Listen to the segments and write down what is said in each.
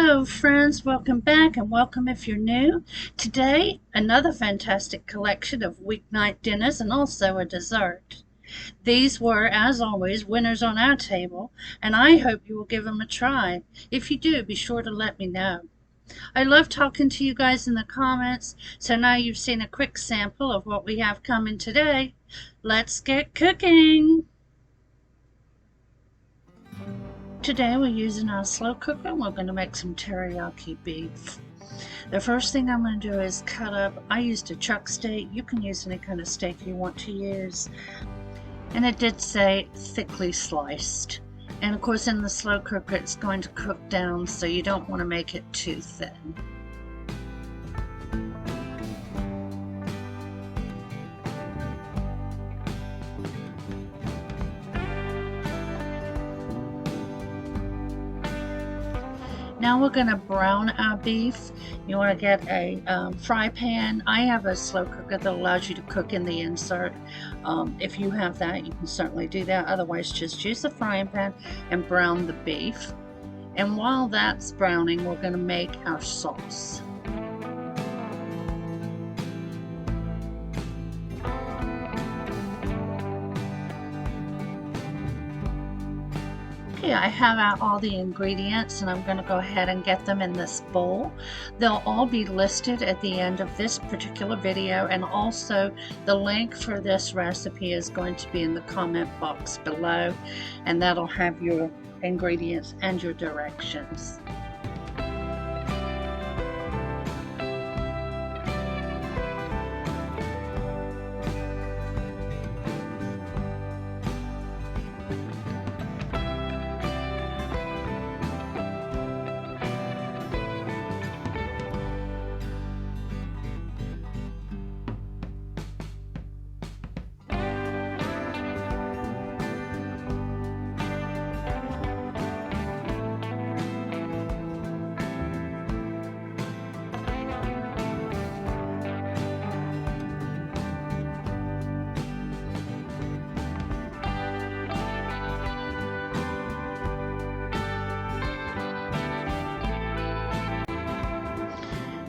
Hello friends, welcome back and welcome if you're new. Today, another fantastic collection of weeknight dinners and also a dessert. These were, as always, winners on our table, and I hope you will give them a try. If you do, be sure to let me know. I love talking to you guys in the comments, so now you've seen a quick sample of what we have coming today. Let's get cooking! Today we're using our slow cooker and we're going to make some teriyaki beef. The first thing I'm going to do is cut up, I used a chuck steak, you can use any kind of steak you want to use. And it did say thickly sliced. And of course in the slow cooker it's going to cook down, so you don't want to make it too thin. Now we're going to brown our beef. You want to get a fry pan. I have a slow cooker that allows you to cook in the insert. If you have that, you can certainly do that. Otherwise, just use the frying pan and brown the beef. And while that's browning, we're going to make our sauce. Okay, I have out all the ingredients and I'm going to go ahead and get them in this bowl. They'll all be listed at the end of this particular video, and also the link for this recipe is going to be in the comment box below, and that'll have your ingredients and your directions.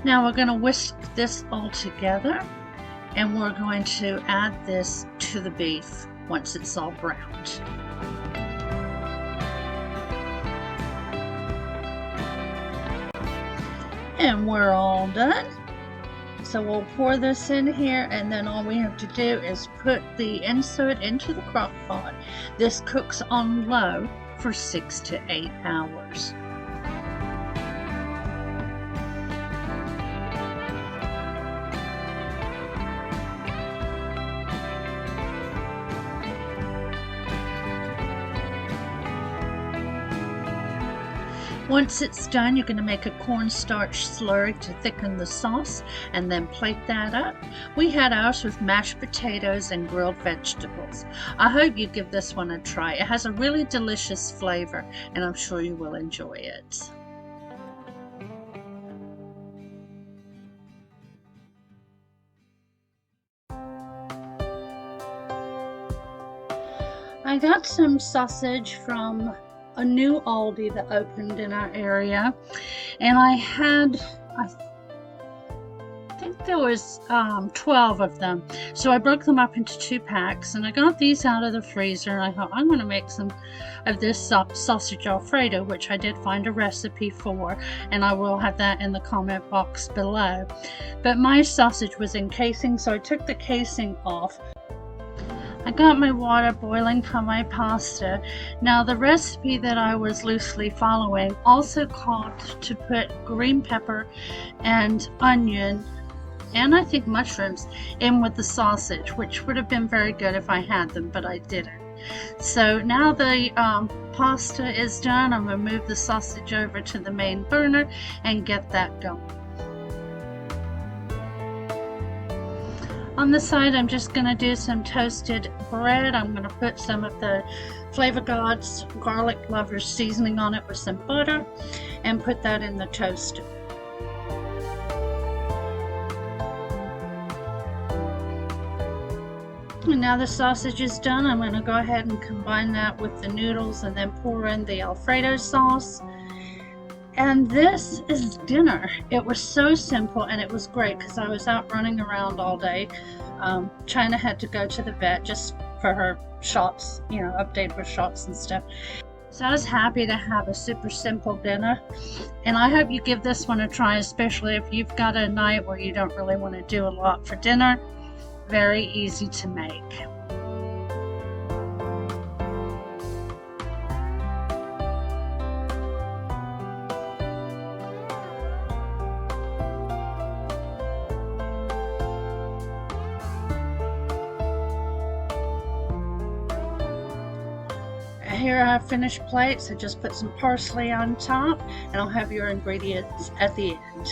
Now we're going to whisk this all together, and we're going to add this to the beef once it's all browned. And we're all done. So we'll pour this in here, and then all we have to do is put the insert into the crock pot. This cooks on low for 6 to 8 hours. Once it's done, you're going to make a cornstarch slurry to thicken the sauce and then plate that up. We had ours with mashed potatoes and grilled vegetables. I hope you give this one a try. It has a really delicious flavor, and I'm sure you will enjoy it. I got some sausage from a new Aldi that opened in our area, and I think there was 12 of them, so I broke them up into 2 packs, and I got these out of the freezer, and I thought I'm going to make some of this sausage Alfredo, which I did find a recipe for, and I will have that in the comment box below. But my sausage was in casing, so I took the casing off. I got my water boiling for my pasta. Now the recipe that I was loosely following also called to put green pepper and onion, and I think mushrooms, in with the sausage, which would have been very good if I had them, but I didn't. So now the pasta is done, I'm going to move the sausage over to the main burner and get that going. On the side, I'm just going to do some toasted bread. I'm going to put some of the Flavor God's Garlic Lovers seasoning on it with some butter and put that in the toaster. And now the sausage is done, I'm going to go ahead and combine that with the noodles and then pour in the Alfredo sauce. And this is dinner. It was so simple and it was great because I was out running around all day. China had to go to the vet just for her shots, update her shots and stuff. So I was happy to have a super simple dinner. And I hope you give this one a try, especially if you've got a night where you don't really want to do a lot for dinner. Very easy to make. Here I have finished plates. I just put some parsley on top, and I'll have your ingredients at the end.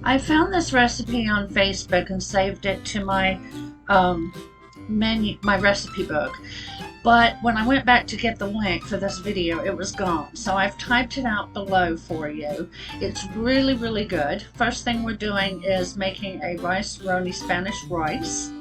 I found this recipe on Facebook and saved it to my my recipe book. But when I went back to get the link for this video, it was gone. So I've typed it out below for you. It's really, really good. First thing we're doing is making a Roni Spanish rice.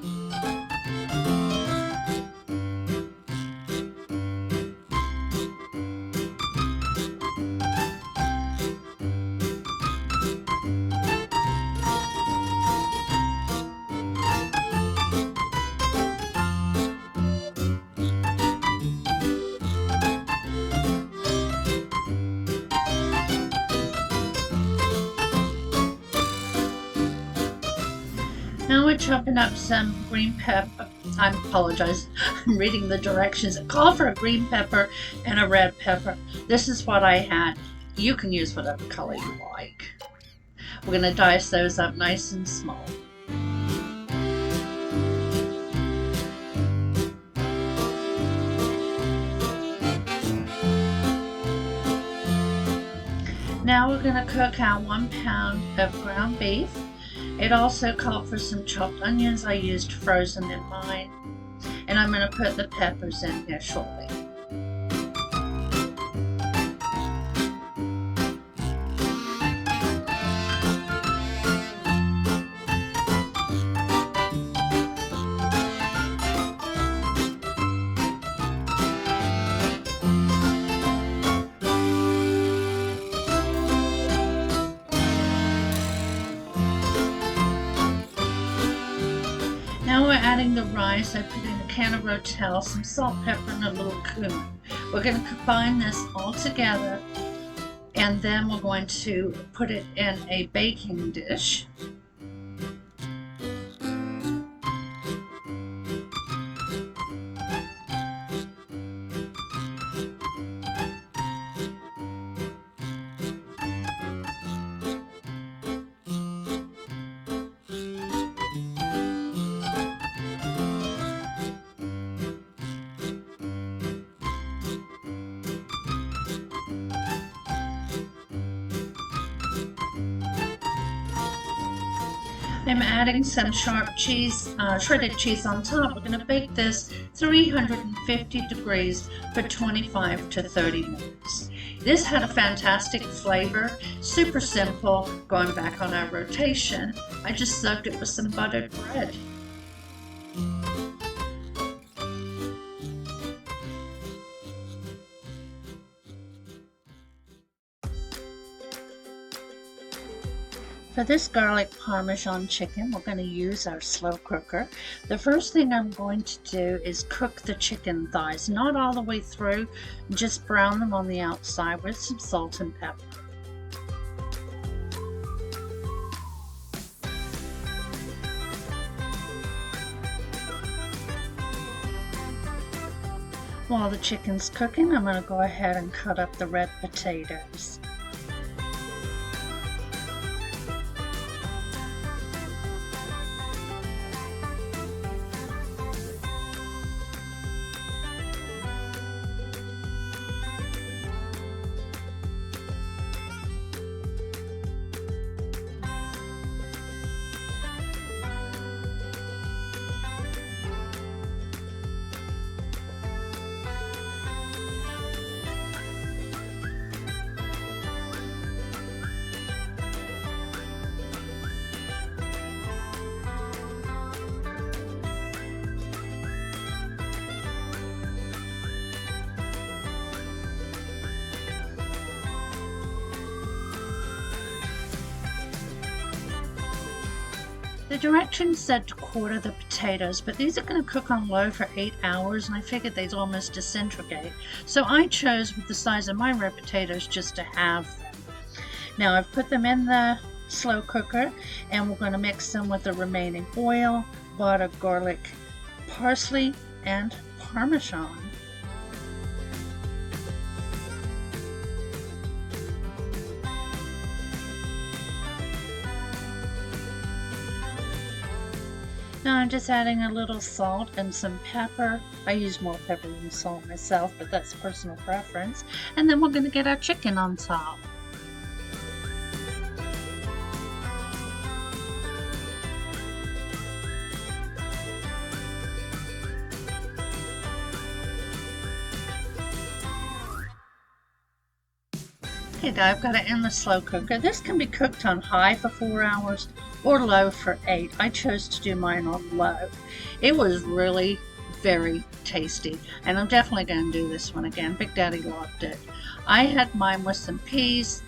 Now we're chopping up some green pepper. I apologize, I'm reading the directions. It called for a green pepper and a red pepper. This is what I had. You can use whatever color you like. We're going to dice those up nice and small. Now we're going to cook our 1 pound of ground beef. It also called for some chopped onions. I used frozen in mine. And I'm going to put the peppers in here shortly. Now we're adding the rice. I put in a can of Rotel, some salt, pepper, and a little cumin. We're going to combine this all together, and then we're going to put it in a baking dish. I'm adding some sharp cheese, shredded cheese on top. We're going to bake this 350 degrees for 25 to 30 minutes. This had a fantastic flavor, super simple. Going back on our rotation, I just served it with some buttered bread. For this garlic parmesan chicken, we're going to use our slow cooker. The first thing I'm going to do is cook the chicken thighs, not all the way through, just brown them on the outside with some salt and pepper. While the chicken's cooking, I'm going to go ahead and cut up the red potatoes. The directions said to quarter the potatoes, but these are going to cook on low for 8 hours, and I figured they'd almost disintegrate. So I chose, with the size of my red potatoes, just to halve them. Now I've put them in the slow cooker, and we're going to mix them with the remaining oil, butter, garlic, parsley, and Parmesan. Now I'm just adding a little salt and some pepper. I use more pepper than salt myself, but that's personal preference. And then we're going to get our chicken on top. Okay, now I've got it in the slow cooker. This can be cooked on high for 4 hours or low for 8. I chose to do mine on low. It was really very tasty, and I'm definitely going to do this one again. Big Daddy loved it. I had mine with some peas.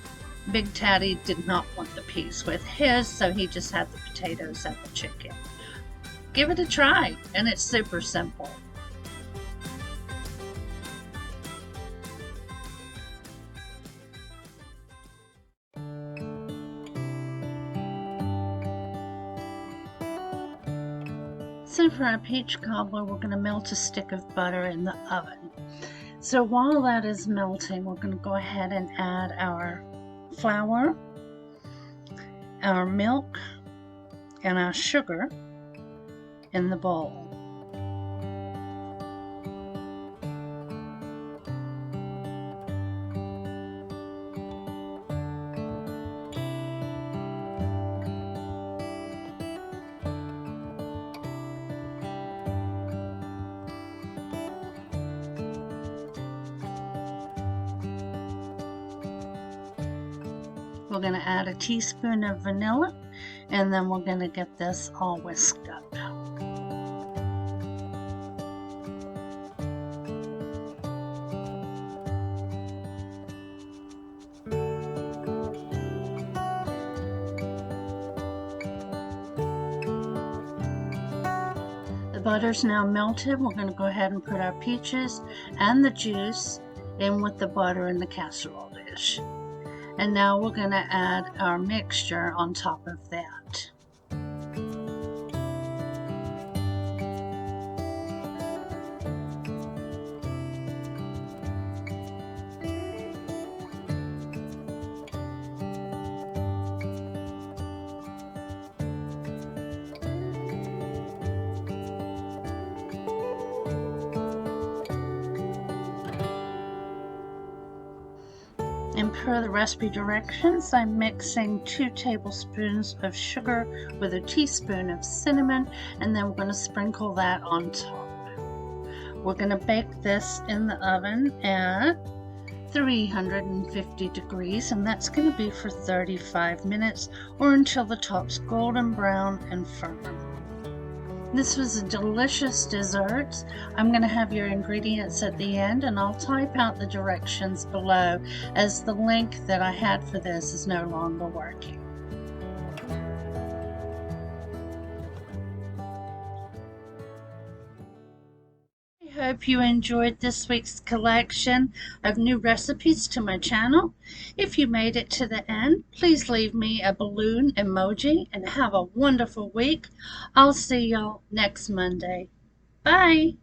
Big Daddy did not want the peas with his, so he just had the potatoes and the chicken. Give it a try, and it's super simple. So for our peach cobbler, we're going to melt a stick of butter in the oven. So while that is melting, we're going to go ahead and add our flour, our milk, and our sugar in the bowl. We're going to add a teaspoon of vanilla, and then we're going to get this all whisked up. The butter's now melted. We're going to go ahead and put our peaches and the juice in with the butter in the casserole dish. And now we're going to add our mixture on top of that. And per the recipe directions, I'm mixing 2 tablespoons of sugar with a teaspoon of cinnamon, and then we're going to sprinkle that on top. We're going to bake this in the oven at 350 degrees, and that's going to be for 35 minutes or until the top's golden brown and firm. This was a delicious dessert. I'm going to have your ingredients at the end, and I'll type out the directions below, as the link that I had for this is no longer working. I hope you enjoyed this week's collection of new recipes to my channel. If you made it to the end, please leave me a balloon emoji and have a wonderful week. I'll see y'all next Monday. Bye!